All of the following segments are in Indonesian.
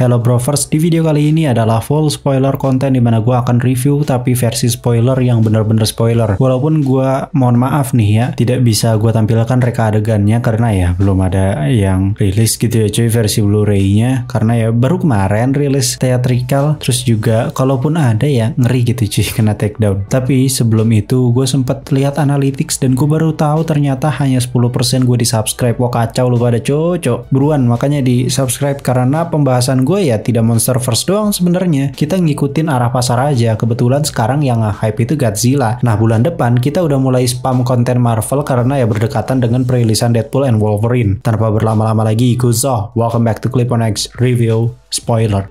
Hello Brovers, di video kali ini adalah full spoiler konten dimana gue akan review tapi versi spoiler yang bener-bener spoiler. Walaupun gue mohon maaf nih ya, tidak bisa gue tampilkan reka adegannya karena ya belum ada yang rilis gitu ya cuy versi Blu-ray-nya. Karena ya baru kemarin rilis theatrical, terus juga kalaupun ada ya ngeri gitu cuy kena takedown. Tapi sebelum itu gue sempat lihat analytics dan gue baru tahu ternyata hanya 10% gue di subscribe. Wah kacau lu pada cocok. Buruan makanya di subscribe karena pembahasan gue ya tidak Monsterverse doang sebenarnya. Kita ngikutin arah pasar aja. Kebetulan sekarang yang hype itu Godzilla. Nah bulan depan kita udah mulai spam konten Marvel karena ya berdekatan dengan perilisan Deadpool and Wolverine. Tanpa berlama-lama lagi, Kuzo, welcome back to Clip on X Review Spoiler.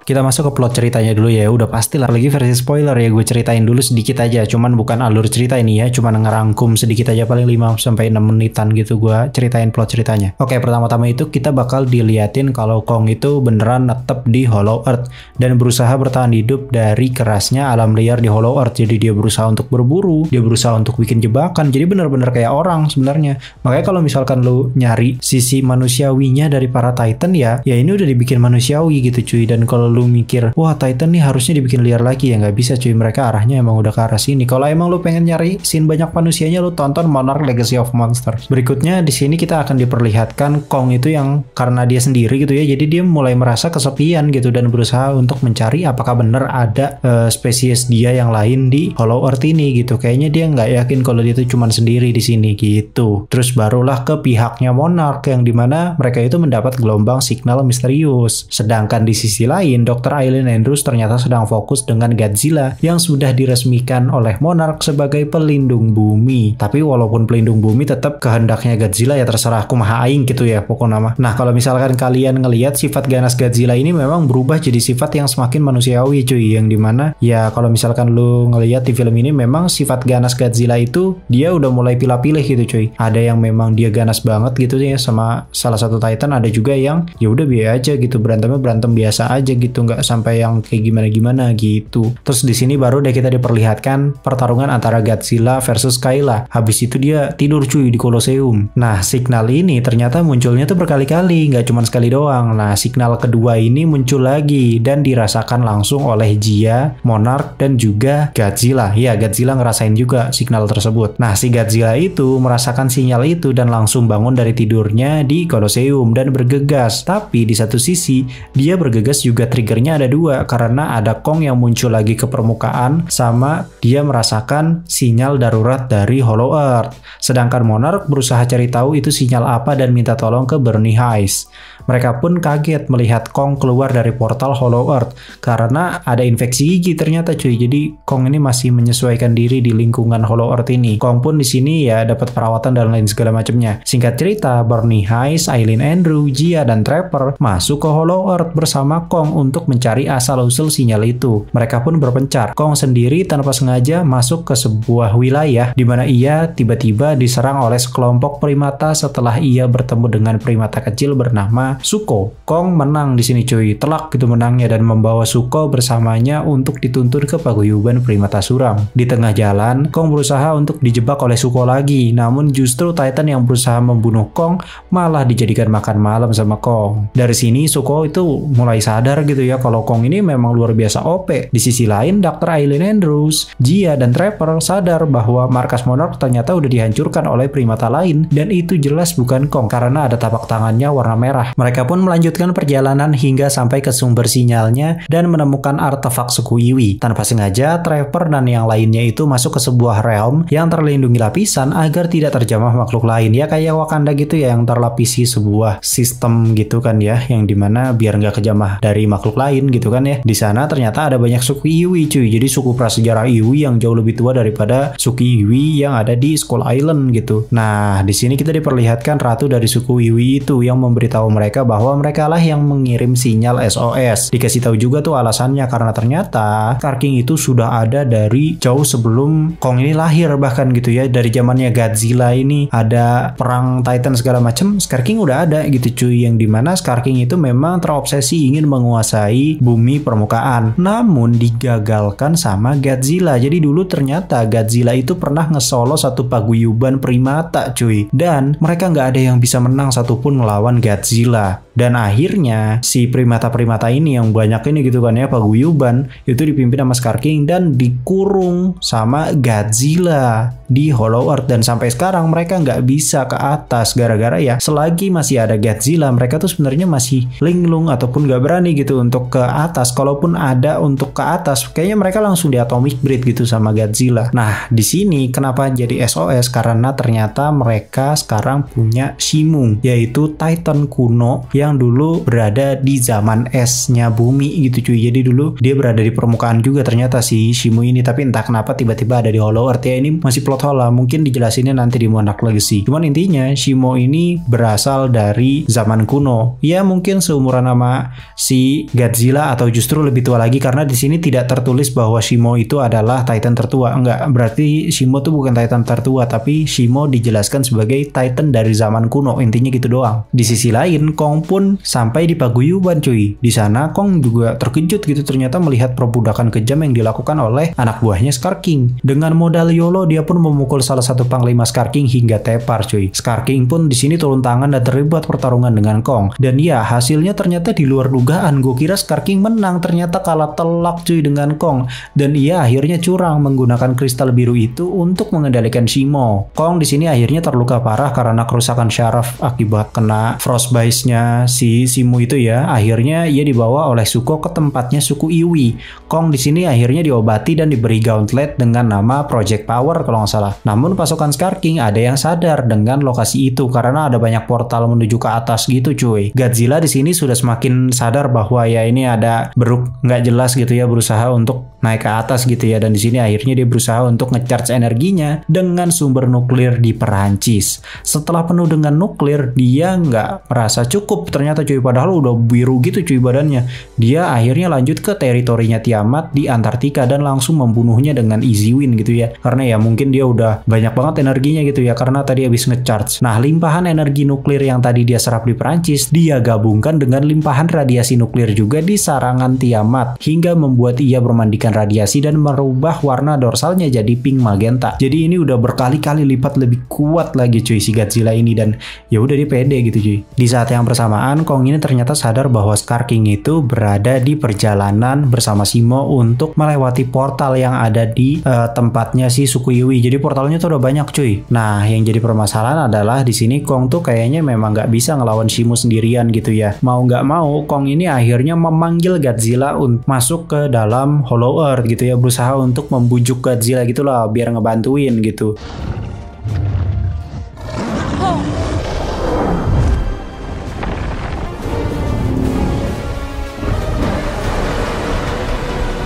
Kita masuk ke plot ceritanya dulu ya. Udah pastilah, lagi versi spoiler ya, gue ceritain dulu sedikit aja. Cuman bukan alur cerita ini ya, cuman ngerangkum sedikit aja, paling 5-6 menitan gitu gue ceritain plot ceritanya. Oke, pertama-tama itu kita bakal diliatin kalau Kong itu beneran netep di Hollow Earth dan berusaha bertahan hidup dari kerasnya alam liar di Hollow Earth. Jadi dia berusaha untuk berburu, dia berusaha untuk bikin jebakan. Jadi bener-bener kayak orang sebenarnya. Makanya kalau misalkan lu nyari sisi manusiawinya dari para Titan ya ini udah dibikin manusiawi gitu cuy. Dan kalau lu mikir, wah Titan nih harusnya dibikin liar lagi ya, nggak bisa cuy, mereka arahnya emang udah ke arah sini. Kalau emang lu pengen nyari scene banyak manusianya, lu tonton Monarch Legacy of Monsters. Berikutnya di sini kita akan diperlihatkan Kong itu yang karena dia sendiri gitu ya, jadi dia mulai merasa kesepian gitu dan berusaha untuk mencari apakah bener ada spesies dia yang lain di Hollow Earth ini gitu. Kayaknya dia nggak yakin kalau dia itu cuma sendiri di sini gitu. Terus barulah ke pihaknya Monarch yang dimana mereka itu mendapat gelombang signal misterius. Sedangkan di sisi lain Dr. Eileen Andrews ternyata sedang fokus dengan Godzilla yang sudah diresmikan oleh Monarch sebagai pelindung bumi. Tapi walaupun pelindung bumi tetap kehendaknya Godzilla ya, terserah kumaha aing gitu ya pokoknya mah. Nah kalau misalkan kalian ngelihat sifat ganas Godzilla ini memang berubah jadi sifat yang semakin manusiawi cuy, yang dimana ya kalau misalkan lu ngelihat di film ini memang sifat ganas Godzilla itu dia udah mulai pilih-pilih gitu cuy. Ada yang memang dia ganas banget gitu ya sama salah satu Titan, ada juga yang ya udah biasa aja gitu, berantemnya berantem biasa aja gitu, nggak sampai yang kayak gimana-gimana gitu. Terus di sini baru deh kita diperlihatkan pertarungan antara Godzilla versus Skyla. Habis itu dia tidur cuy di Colosseum. Nah signal ini ternyata munculnya tuh berkali-kali, nggak cuma sekali doang. Nah signal kedua ini muncul lagi dan dirasakan langsung oleh Jia, Monarch dan juga Godzilla. Ya Godzilla ngerasain juga signal tersebut. Nah si Godzilla itu merasakan sinyal itu dan langsung bangun dari tidurnya di Colosseum dan bergegas. Tapi di satu sisi dia bergegas juga triggernya ada dua, karena ada Kong yang muncul lagi ke permukaan sama dia merasakan sinyal darurat dari Hollow Earth. Sedangkan Monarch berusaha cari tahu itu sinyal apa dan minta tolong ke Bernie Heiss. Mereka pun kaget melihat Kong keluar dari portal Hollow Earth karena ada infeksi gigi ternyata cuy. Jadi Kong ini masih menyesuaikan diri di lingkungan Hollow Earth ini. Kong pun di sini ya dapat perawatan dan lain segala macamnya. Singkat cerita, Bernie Heiss, Eileen Andrews, Jia dan Trapper masuk ke Hollow Earth bersama Kong untuk mencari asal-usul sinyal itu. Mereka pun berpencar. Kong sendiri tanpa sengaja masuk ke sebuah wilayah di mana ia tiba-tiba diserang oleh sekelompok primata setelah ia bertemu dengan primata kecil bernama Suko. Kong menang di sini cuy, telak gitu menangnya dan membawa Suko bersamanya untuk dituntun ke paguyuban primata suram. Di tengah jalan, Kong berusaha untuk dijebak oleh Suko lagi, namun justru Titan yang berusaha membunuh Kong malah dijadikan makan malam sama Kong. Dari sini Suko itu mulai sadar gitu ya kalau Kong ini memang luar biasa OP. Di sisi lain, Dr. Eileen Andrews, Jia dan Trapper sadar bahwa markas Monarch ternyata udah dihancurkan oleh primata lain dan itu jelas bukan Kong karena ada tapak tangannya warna merah. Mereka pun melanjutkan perjalanan hingga sampai ke sumber sinyalnya dan menemukan artefak suku Iwi. Tanpa sengaja, Trapper dan yang lainnya itu masuk ke sebuah realm yang terlindungi lapisan agar tidak terjamah makhluk lain. Ya kayak Wakanda gitu ya, yang terlapisi sebuah sistem gitu kan ya, yang dimana biar nggak kejamah dari makhluk lain gitu kan ya. Di sana ternyata ada banyak suku Iwi cuy. Jadi suku prasejarah Iwi yang jauh lebih tua daripada suku Iwi yang ada di Skull Island gitu. Nah, di sini kita diperlihatkan ratu dari suku Iwi itu yang memberitahu mereka bahwa mereka lah yang mengirim sinyal SOS. Dikasih tahu juga tuh alasannya karena ternyata Karking itu sudah ada dari jauh sebelum Kong ini lahir bahkan gitu ya. Dari zamannya Godzilla ini ada perang Titan segala macam, Karking udah ada gitu cuy, yang dimana Karking itu memang terobsesi ingin menguasai menguasai bumi permukaan. Namun digagalkan sama Godzilla. Jadi dulu ternyata Godzilla itu pernah ngesolo satu paguyuban primata cuy. Dan mereka nggak ada yang bisa menang satupun melawan Godzilla. Dan akhirnya si primata-primata ini yang banyak ini gitu kan ya, paguyuban itu dipimpin sama Scar King dan dikurung sama Godzilla di Hollow Earth. Dan sampai sekarang mereka nggak bisa ke atas gara-gara ya selagi masih ada Godzilla mereka tuh sebenarnya masih linglung ataupun nggak berani gitu untuk ke atas. Kalaupun ada untuk ke atas kayaknya mereka langsung di atomic breed gitu sama Godzilla. Nah di sini kenapa jadi SOS, karena ternyata mereka sekarang punya Shimo, yaitu Titan kuno yang dulu berada di zaman esnya bumi gitu cuy. Jadi dulu dia berada di permukaan juga ternyata si Shimo ini, tapi entah kenapa tiba-tiba ada di Hollow Earth ya. Ini masih plot hole lah, mungkin dijelasinnya nanti di Monarch Legacy. Cuman intinya Shimo ini berasal dari zaman kuno. Ya mungkin seumuran sama si Godzilla atau justru lebih tua lagi, karena di sini tidak tertulis bahwa Shimo itu adalah Titan tertua. Enggak, berarti Shimo tuh bukan Titan tertua, tapi Shimo dijelaskan sebagai Titan dari zaman kuno. Intinya gitu doang. Di sisi lain Kong pun sampai di paguyuban cuy. Di sana Kong juga terkejut gitu ternyata melihat perbudakan kejam yang dilakukan oleh anak buahnya Scar King. Dengan modal YOLO dia pun memukul salah satu panglima Scar King hingga tepar cuy. Scar King pun di sini turun tangan dan terlibat pertarungan dengan Kong. Dan ya hasilnya ternyata di luar dugaan. Gue kira Scar King menang, ternyata kalah telak cuy dengan Kong. Dan ia akhirnya curang menggunakan kristal biru itu untuk mengendalikan Shimo. Kong di sini akhirnya terluka parah karena kerusakan syaraf akibat kena frostbite-nya si Shimo itu ya. Akhirnya ia dibawa oleh Zuko ke tempatnya suku Iwi. Kong di sini akhirnya diobati dan diberi gauntlet dengan nama Project Power kalau nggak salah. Namun pasukan Scar King ada yang sadar dengan lokasi itu karena ada banyak portal menuju ke atas gitu cuy. Godzilla di sini sudah semakin sadar bahwa ya ini ada beruk nggak jelas gitu ya, berusaha untuk naik ke atas gitu ya. Dan di sini akhirnya dia berusaha untuk ngecharge energinya dengan sumber nuklir di Perancis. Setelah penuh dengan nuklir dia nggak merasa cukup ternyata cuy, padahal udah biru gitu cuy badannya. Dia akhirnya lanjut ke teritorinya Tiamat di Antartika dan langsung membunuhnya dengan easy win gitu ya, karena ya mungkin dia udah banyak banget energinya gitu ya karena tadi habis ngecharge. Nah limpahan energi nuklir yang tadi dia serap di Perancis dia gabungkan dengan limpahan radiasi nuklir juga di sarangan Tiamat hingga membuat ia bermandikan radiasi dan merubah warna dorsalnya jadi pink magenta. Jadi ini udah berkali-kali lipat lebih kuat lagi cuy si Godzilla ini, dan ya udah dia pede gitu cuy. Di saat yang bersamaan Kong ini ternyata sadar bahwa Scar King itu berada di perjalanan bersama Shimo untuk melewati portal yang ada di tempatnya si suku Iwi. Jadi portalnya tuh udah banyak cuy. Nah yang jadi permasalahan adalah di sini Kong tuh kayaknya memang nggak bisa ngelawan Shimo sendirian gitu ya. Mau nggak mau Kong ini akhirnya memanggil Godzilla untuk masuk ke dalam Hollow Earth gitu ya, berusaha untuk membujuk Godzilla gitulah biar ngebantuin gitu.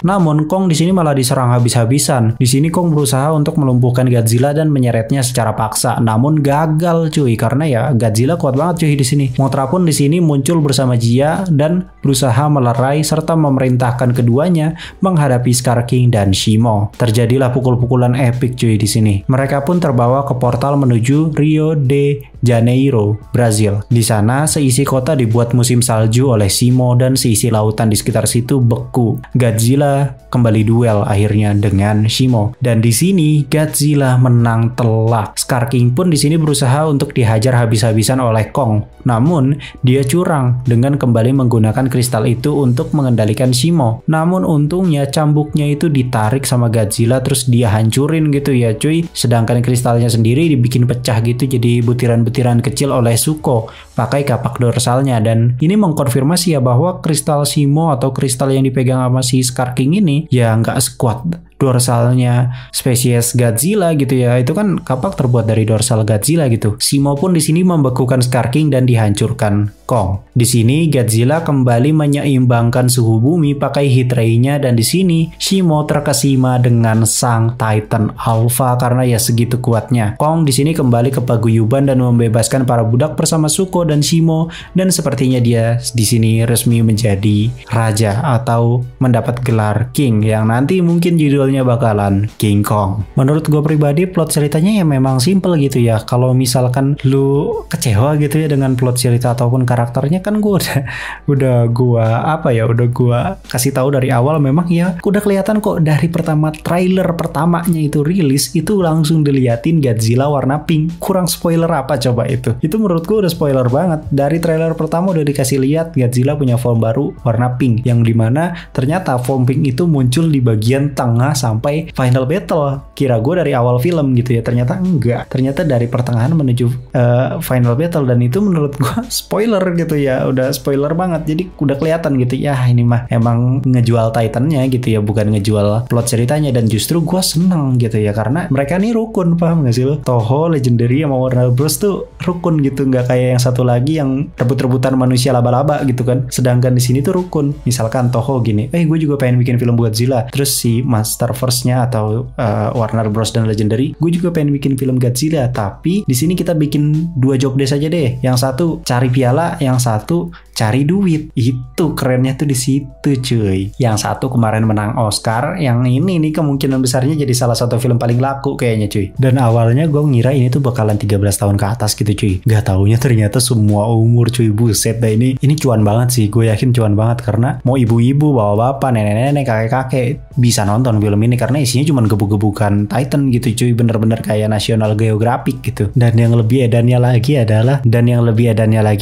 Namun Kong di sini malah diserang habis-habisan. Di sini Kong berusaha untuk melumpuhkan Godzilla dan menyeretnya secara paksa, namun gagal cuy karena ya Godzilla kuat banget cuy di sini. Mothra pun di sini muncul bersama Jia dan berusaha melerai serta memerintahkan keduanya menghadapi Scar King dan Shimo. Terjadilah pukul-pukulan epik cuy di sini. Mereka pun terbawa ke portal menuju Rio de Janeiro, Brazil. Di sana seisi kota dibuat musim salju oleh Shimo dan seisi lautan di sekitar situ beku. Godzilla kembali duel akhirnya dengan Shimo, dan di sini Godzilla menang telak. Scar King pun di sini berusaha untuk dihajar habis-habisan oleh Kong, namun dia curang dengan kembali menggunakan kristal itu untuk mengendalikan Shimo. Namun untungnya cambuknya itu ditarik sama Godzilla terus dia hancurin gitu ya cuy. Sedangkan kristalnya sendiri dibikin pecah gitu jadi butiran-butiran kecil oleh Zuko pakai kapak dorsalnya. Dan ini mengkonfirmasi ya bahwa kristal Shimo atau kristal yang dipegang sama si Scar King ini ya nggak sekuat dorsalnya spesies Godzilla gitu ya. Itu kan kapak terbuat dari dorsal Godzilla gitu. Shimo pun di sini membekukan Scar King dan dihancurkan Kong. Di sini Godzilla kembali menyeimbangkan suhu bumi pakai heat ray-nya, dan di sini Shimo terkesima dengan sang Titan Alpha karena ya segitu kuatnya. Kong di sini kembali ke paguyuban dan membebaskan para budak bersama Zuko dan Shimo, dan sepertinya dia di sini resmi menjadi raja atau mendapat gelar King yang nanti mungkin judulnya bakalan King Kong. Menurut gue pribadi plot ceritanya ya memang simple gitu ya. Kalau misalkan lu kecewa gitu ya dengan plot cerita ataupun karakter karakternya kan gue udah gue kasih tahu dari awal. Memang ya udah kelihatan kok dari pertama trailer pertamanya itu rilis itu langsung diliatin Godzilla warna pink. Kurang spoiler apa coba itu? Itu menurut gue udah spoiler banget. Dari trailer pertama udah dikasih lihat Godzilla punya form baru warna pink, yang dimana ternyata form pink itu muncul di bagian tengah sampai final battle. Kira gue dari awal film gitu ya, ternyata enggak. Ternyata dari pertengahan menuju final battle, dan itu menurut gue spoiler gitu ya, udah spoiler banget. Jadi udah kelihatan gitu ya, ini mah emang ngejual Titannya gitu ya, bukan ngejual plot ceritanya. Dan justru gue seneng gitu ya, karena mereka nih rukun, paham gak sih lo? Toho, Legendary sama Warner Bros tuh rukun gitu, nggak kayak yang satu lagi yang rebut-rebutan manusia laba-laba gitu kan. Sedangkan di sini tuh rukun. Misalkan Toho gini, gue juga pengen bikin film Godzilla, terus si Monsterverse-nya atau Warner Bros dan Legendary, gue juga pengen bikin film Godzilla, tapi di sini kita bikin 2 job desk aja deh. Yang satu cari piala, yang satu cari duit. Itu kerennya tuh di situ cuy. Yang satu kemarin menang Oscar, yang ini nih kemungkinan besarnya jadi salah satu film paling laku kayaknya cuy. Dan awalnya gue ngira ini tuh bakalan 13 tahun ke atas gitu cuy. Gak taunya ternyata semua umur cuy. Buset dah, ini cuan banget sih. Gue yakin cuan banget, karena mau ibu-ibu, bapak-bapak, nenek-nenek, kakek-kakek bisa nonton film ini karena isinya cuma gebuk-gebukan Titan gitu cuy. Bener-bener kayak National Geographic gitu. Dan yang lebih edannya lagi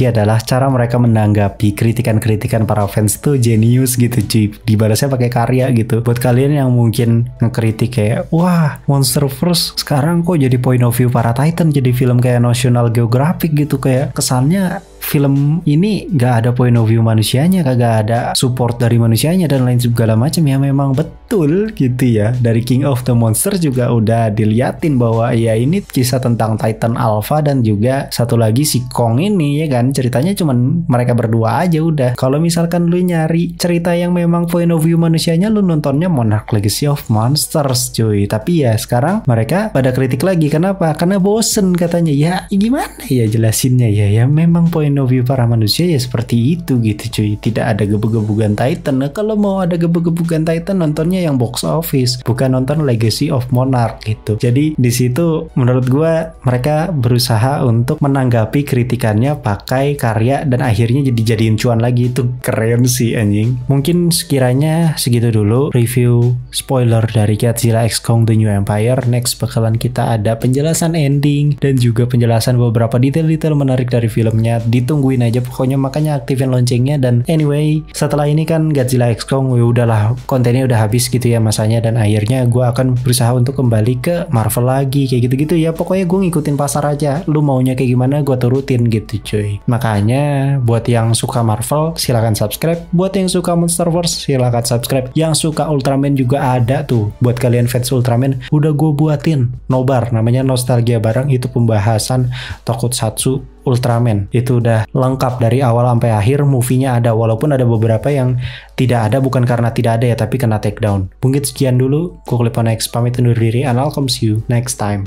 adalah cara mereka menanggapi kritikan-kritikan para fans tuh jenius gitu cuy. Dibalasnya pakai karya gitu. Buat kalian yang mungkin ngekritik kayak, wah Monsterverse sekarang kok jadi point of view para Titan, jadi film kayak National Geographic gitu, kayak kesannya film ini gak ada point of view manusianya, kagak ada support dari manusianya dan lain segala macam. Ya memang betul gitu ya. Dari King of the Monsters juga udah diliatin bahwa ya ini kisah tentang Titan Alpha dan juga satu lagi si Kong ini ya kan. Ceritanya cuman mereka berdua aja udah. Kalau misalkan lu nyari cerita yang memang point of view manusianya, lu nontonnya Monarch Legacy of Monsters cuy. Tapi ya sekarang mereka pada kritik lagi. Kenapa? Karena bosen katanya. Ya gimana ya jelasinnya ya. Ya memang point of view para manusia ya seperti itu gitu cuy. Tidak ada gebuk-gebukan Titan. Nah, kalau mau ada gebuk-gebukan Titan, nontonnya yang box office, bukan nonton Legacy of Monarch gitu. Jadi di situ menurut gue mereka berusaha untuk menanggapi kritikannya pakai karya dan akhirnya jadiin cuan lagi. Itu keren sih anjing. Mungkin sekiranya segitu dulu review spoiler dari Godzilla x Kong The New Empire. Next bakalan kita ada penjelasan ending dan juga penjelasan beberapa detail-detail menarik dari filmnya. Ditungguin aja pokoknya, makanya aktifin loncengnya. Dan anyway, setelah ini kan Godzilla x Kong udahlah, kontennya udah habis gitu ya masanya, dan akhirnya gue akan berusaha untuk kembali ke Marvel lagi kayak gitu-gitu ya. Pokoknya gue ngikutin pasar aja, lu maunya kayak gimana gue turutin gitu cuy. Makanya buat yang suka Marvel silahkan subscribe, buat yang suka Monsterverse silahkan subscribe, yang suka Ultraman juga ada tuh. Buat kalian fans Ultraman udah gue buatin nobar namanya Nostalgia Bareng, itu pembahasan Tokusatsu Ultraman. Itu udah lengkap dari awal sampai akhir, movie-nya ada, walaupun ada beberapa yang tidak ada bukan karena tidak ada ya, tapi kena take down. Mungkin sekian dulu, gue Cliponex pamit undur diri, and I'll come see you next time.